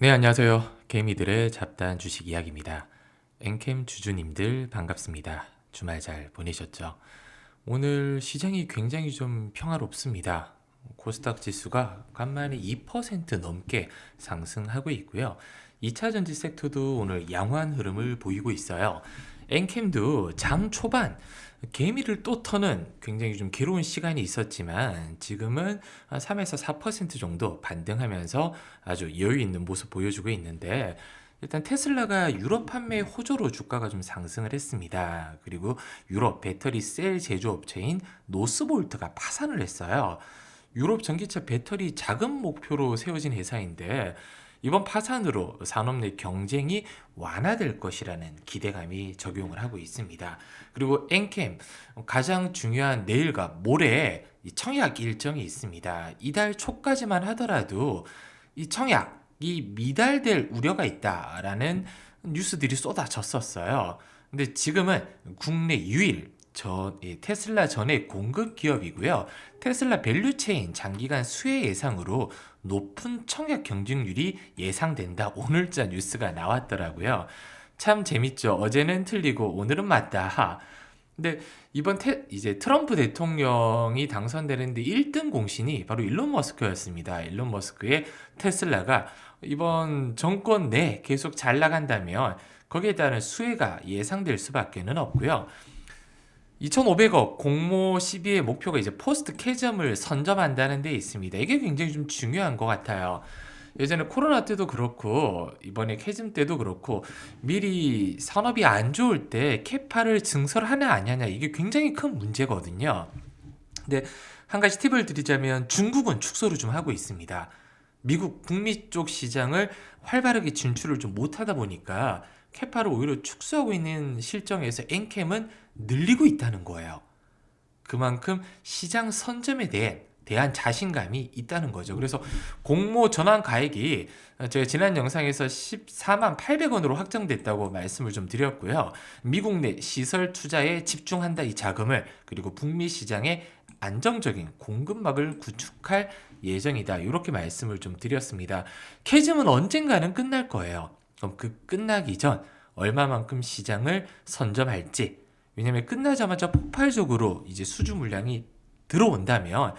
네, 안녕하세요. 개미들의 잡다한 주식 이야기입니다. 엔캠 주주님들 반갑습니다. 주말 잘 보내셨죠? 오늘 시장이 굉장히 좀 평화롭습니다. 코스닥 지수가 간만에 2% 넘게 상승하고 있고요. 2차 전지 섹터도 오늘 양호한 흐름을 보이고 있어요. 엔캠도 장 초반 개미를 또 터는 굉장히 좀 괴로운 시간이 있었지만 지금은 한 3에서 4% 정도 반등하면서 아주 여유 있는 모습 보여주고 있는데, 일단 테슬라가 유럽 판매 호조로 주가가 좀 상승을 했습니다. 그리고 유럽 배터리 셀 제조업체인 노스볼트가 파산을 했어요. 유럽 전기차 배터리 자금 목표로 세워진 회사인데 이번 파산으로 산업 내 경쟁이 완화될 것이라는 기대감이 적용을 하고 있습니다. 그리고 엔캠 가장 중요한 내일과 모레 이 청약 일정이 있습니다. 이달 초까지만 하더라도 이 청약이 미달될 우려가 있다라는 뉴스들이 쏟아졌었어요. 근데 지금은 국내 유일 테슬라 전의 공급 기업이고요. 테슬라 밸류체인 장기간 수혜 예상으로 높은 청약 경쟁률이 예상된다. 오늘자 뉴스가 나왔더라고요. 참 재밌죠. 어제는 틀리고 오늘은 맞다. 근데 이번 이제 트럼프 대통령이 당선되는데 1등 공신이 바로 일론 머스크였습니다. 일론 머스크의 테슬라가 이번 정권 내 계속 잘 나간다면 거기에 따른 수혜가 예상될 수밖에는 없고요. 2,500억 공모 시비의 목표가 이제 포스트 캐즘을 선점한다는 데 있습니다. 이게 굉장히 좀 중요한 것 같아요. 예전에 코로나 때도 그렇고 이번에 캐즘 때도 그렇고 미리 산업이 안 좋을 때 캐파를 증설하냐 안 하냐 이게 굉장히 큰 문제거든요. 근데 한 가지 팁을 드리자면 중국은 축소를 좀 하고 있습니다. 미국 북미 쪽 시장을 활발하게 진출을 좀 못하다 보니까 캐파를 오히려 축소하고 있는 실정에서 엔캠은 늘리고 있다는 거예요. 그만큼 시장 선점에 대한 자신감이 있다는 거죠. 그래서 공모 전환 가액이 제가 지난 영상에서 14만 800원으로 확정됐다고 말씀을 좀 드렸고요. 미국 내 시설 투자에 집중한다 이 자금을, 그리고 북미 시장에 안정적인 공급망을 구축할 예정이다. 이렇게 말씀을 좀 드렸습니다. 캐즘은 언젠가는 끝날 거예요. 그럼 그 끝나기 전 얼마만큼 시장을 선점할지, 왜냐면 끝나자마자 폭발적으로 이제 수주 물량이 들어온다면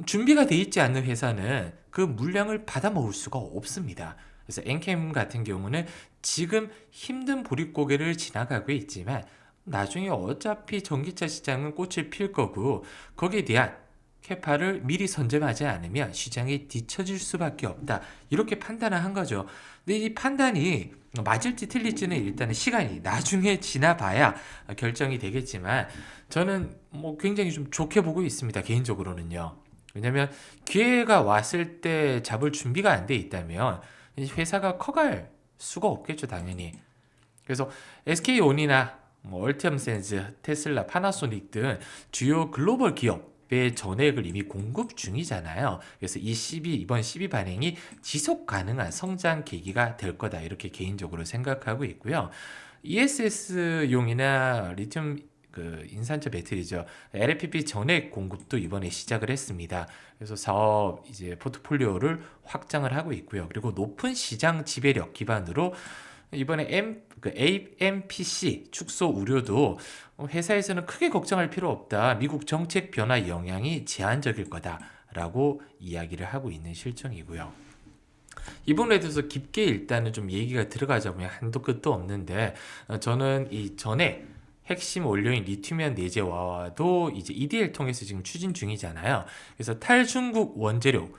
준비가 돼 있지 않는 회사는 그 물량을 받아 먹을 수가 없습니다. 그래서 엔캠 같은 경우는 지금 힘든 보릿고개를 지나가고 있지만 나중에 어차피 전기차 시장은 꽃을 필 거고 거기에 대한 캐파를 미리 선점하지 않으면 시장에 뒤처질 수밖에 없다. 이렇게 판단을 한 거죠. 근데 이 판단이 맞을지 틀릴지는 일단은 시간이 나중에 지나봐야 결정이 되겠지만 저는 뭐 굉장히 좀 좋게 보고 있습니다. 개인적으로는요. 왜냐면 기회가 왔을 때 잡을 준비가 안 돼 있다면 회사가 커갈 수가 없겠죠, 당연히. 그래서 SK온이나 뭐 얼티엄센스, 테슬라, 파나소닉 등 주요 글로벌 기업의 전액을 이미 공급 중이잖아요. 그래서 이번 시비 반응이 지속 가능한 성장 계기가 될 거다. 이렇게 개인적으로 생각하고 있고요. ESS용이나 리튬 인산철 배터리죠. LFP 전액 공급도 이번에 시작을 했습니다. 그래서 사업 이제 포트폴리오를 확장을 하고 있고요. 그리고 높은 시장 지배력 기반으로 이번에 AMPC 축소 우려도 회사에서는 크게 걱정할 필요 없다. 미국 정책 변화 영향이 제한적일 거다라고 이야기를 하고 있는 실정이고요. 이 부분에 대해서 깊게 일단은 좀 얘기가 들어가자 보면 한도 끝도 없는데, 저는 이 전에 핵심 원료인 리튬이온 내재화도 이제 EDL 통해서 지금 추진 중이잖아요. 그래서 탈중국 원재료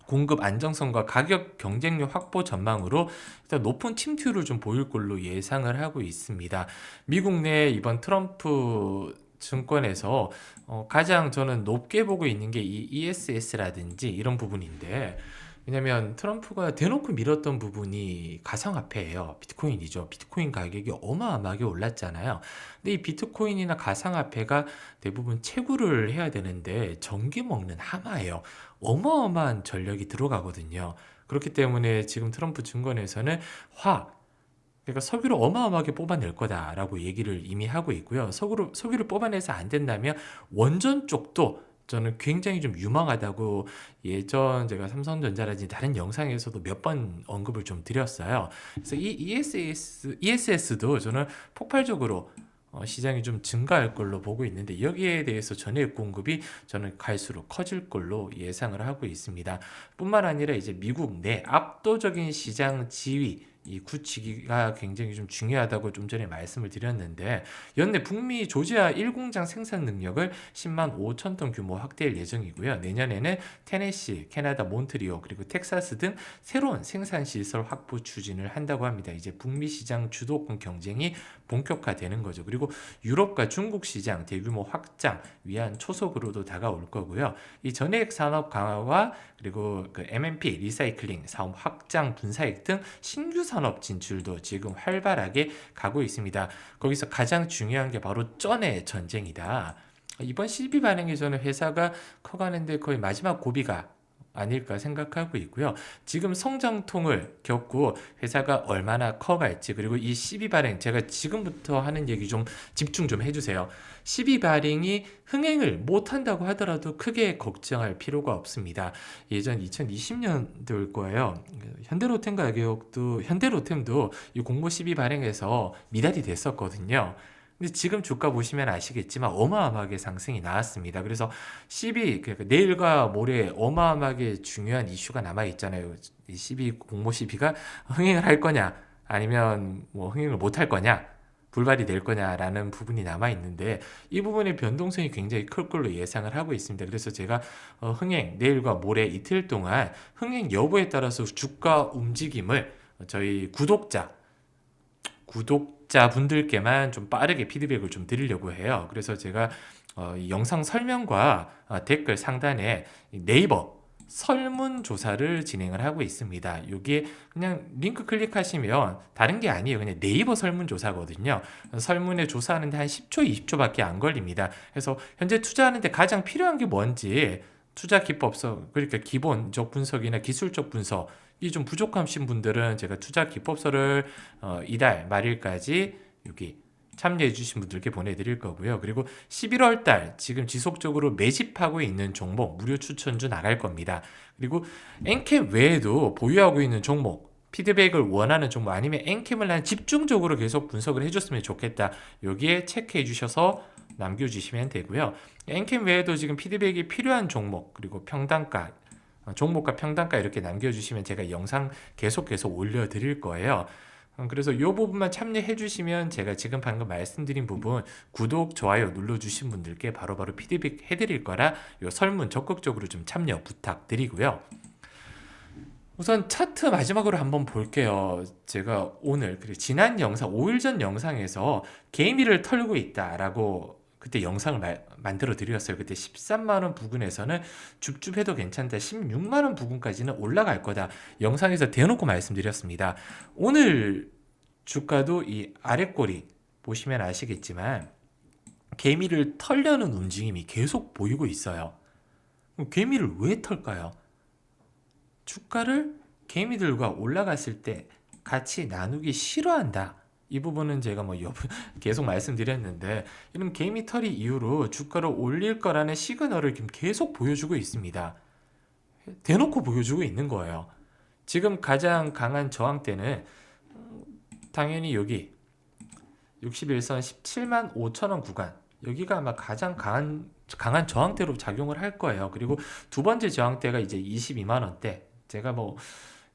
공급 안정성과 가격 경쟁력 확보 전망으로 일단 높은 침투율을 좀 보일 걸로 예상을 하고 있습니다. 미국 내 이번 트럼프 증권에서 가장 저는 높게 보고 있는 게 이 ESS라든지 이런 부분인데, 왜냐면 트럼프가 대놓고 밀었던 부분이 가상화폐예요. 비트코인이죠. 비트코인 가격이 어마어마하게 올랐잖아요. 근데 이 비트코인이나 가상화폐가 대부분 채굴을 해야 되는데 전기 먹는 하마예요. 어마어마한 전력이 들어가거든요. 그렇기 때문에 지금 트럼프 증권에서는 그러니까 석유를 어마어마하게 뽑아낼 거다라고 얘기를 이미 하고 있고요. 석유를 뽑아내서 안 된다면 원전 쪽도 저는 굉장히 좀 유망하다고 예전 제가 삼성전자라든지 다른 영상에서도 몇 번 언급을 좀 드렸어요. 그래서 이 ESS도 저는 폭발적으로 시장이 좀 증가할 걸로 보고 있는데 여기에 대해서 전해액 공급이 저는 갈수록 커질 걸로 예상을 하고 있습니다. 뿐만 아니라 이제 미국 내 압도적인 시장 지위 이 굳히기가 굉장히 좀 중요하다고 좀 전에 말씀을 드렸는데 연내 북미 조지아 1공장 생산 능력을 10만 5천 톤 규모 확대할 예정이고요. 내년에는 테네시, 캐나다 몬트리올 그리고 텍사스 등 새로운 생산 시설 확보 추진을 한다고 합니다. 이제 북미 시장 주도권 경쟁이 본격화되는 거죠. 그리고 유럽과 중국 시장 대규모 확장 위한 초석으로도 다가올 거고요. 이 전해액 산업 강화와 그리고 그 MMP 리사이클링 사업 확장 분사액 등 신규 산업 진출도 지금 활발하게 가고 있습니다. 거기서 가장 중요한 게 바로 쩐의 전쟁이다. 이번 CB 반응에서는 회사가 커가는데 거의 마지막 고비가 아닐까 생각하고 있고요. 지금 성장통을 겪고 회사가 얼마나 커갈지 그리고 이 12 발행 제가 지금부터 하는 얘기 좀 집중 좀 해주세요. 12 발행이 흥행을 못한다고 하더라도 크게 걱정할 필요가 없습니다. 예전 2020년도일 거예요. 현대로템 가격도 현대로템도 이 공모 12 발행에서 미달이 됐었거든요. 근데 지금 주가 보시면 아시겠지만 어마어마하게 상승이 나왔습니다. 그래서 12 그러니까 내일과 모레 어마어마하게 중요한 이슈가 남아 있잖아요. 이 12 공모 12가 흥행을 할 거냐 아니면 뭐 흥행을 못 할 거냐 불발이 될 거냐라는 부분이 남아 있는데 이 부분의 변동성이 굉장히 클 걸로 예상을 하고 있습니다. 그래서 제가 흥행 내일과 모레 이틀 동안 흥행 여부에 따라서 주가 움직임을 저희 구독자분들께만 좀 빠르게 피드백을 좀 드리려고 해요. 그래서 제가 이 영상 설명과 댓글 상단에 네이버 설문조사를 진행을 하고 있습니다. 여기에 그냥 링크 클릭하시면 다른 게 아니에요. 그냥 네이버 설문조사거든요. 설문에 조사하는데 한 10초, 20초밖에 안 걸립니다. 그래서 현재 투자하는데 가장 필요한 게 뭔지 투자 기법서, 그러니까 기본적 분석이나 기술적 분석 이 좀 부족하신 분들은 제가 투자 기법서를 이달 말일까지 여기 참여해 주신 분들께 보내드릴 거고요. 그리고 11월 달 지금 지속적으로 매집하고 있는 종목 무료 추천주 나갈 겁니다. 그리고 엔캠 외에도 보유하고 있는 종목 피드백을 원하는 종목 아니면 엔캠을 난 집중적으로 계속 분석을 해줬으면 좋겠다. 여기에 체크해 주셔서 남겨주시면 되고요. 엔캠 외에도 지금 피드백이 필요한 종목 그리고 평단가 종목과 평단가 이렇게 남겨주시면 제가 영상 계속 올려드릴 거예요. 그래서 이 부분만 참여해 주시면 제가 지금 방금 말씀드린 부분 구독, 좋아요 눌러주신 분들께 바로바로 피드백 해드릴 거라 이 설문 적극적으로 좀 참여 부탁드리고요. 우선 차트 마지막으로 한번 볼게요. 제가 오늘 그리고 지난 영상 5일 전 영상에서 개미를 털고 있다라고 그때 영상을 만들어 드렸어요. 그때 13만원 부근에서는 줍줍해도 괜찮다. 16만원 부근까지는 올라갈 거다. 영상에서 대놓고 말씀드렸습니다. 오늘 주가도 이 아랫꼬리 보시면 아시겠지만 개미를 털려는 움직임이 계속 보이고 있어요. 그럼 개미를 왜 털까요? 주가를 개미들과 올라갔을 때 같이 나누기 싫어한다. 이 부분은 제가 계속 말씀드렸는데 이런 개미 털이 이후로 주가를 올릴 거라는 시그널을 지금 계속 보여주고 있습니다. 대놓고 보여주고 있는 거예요. 지금 가장 강한 저항대는 당연히 여기 61선 17만 5천 원 구간 여기가 아마 가장 강한 저항대로 작용을 할 거예요. 그리고 두 번째 저항대가 이제 22만 원대 제가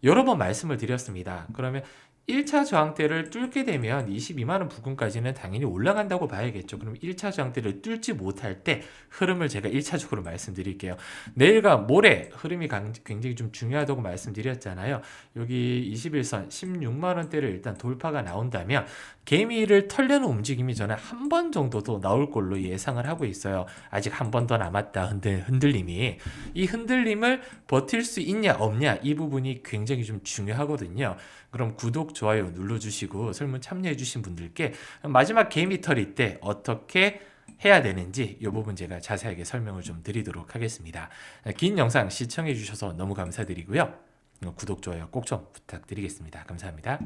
여러 번 말씀을 드렸습니다. 그러면 1차 저항대를 뚫게 되면 22만원 부근까지는 당연히 올라간다고 봐야겠죠. 그럼 1차 저항대를 뚫지 못할 때 흐름을 제가 1차적으로 말씀드릴게요. 내일과 모레 흐름이 굉장히 좀 중요하다고 말씀드렸잖아요. 여기 21선 16만원대를 일단 돌파가 나온다면 개미를 털려는 움직임이 저는 한 번 정도도 나올 걸로 예상을 하고 있어요. 아직 한 번 더 남았다 흔들림이. 이 흔들림을 버틸 수 있냐 없냐 이 부분이 굉장히 좀 중요하거든요. 그럼 구독, 좋아요 눌러주시고 설문 참여해주신 분들께 마지막 개미털이 때 어떻게 해야 되는지 이 부분 제가 자세하게 설명을 좀 드리도록 하겠습니다. 긴 영상 시청해주셔서 너무 감사드리고요. 구독, 좋아요 꼭 좀 부탁드리겠습니다. 감사합니다.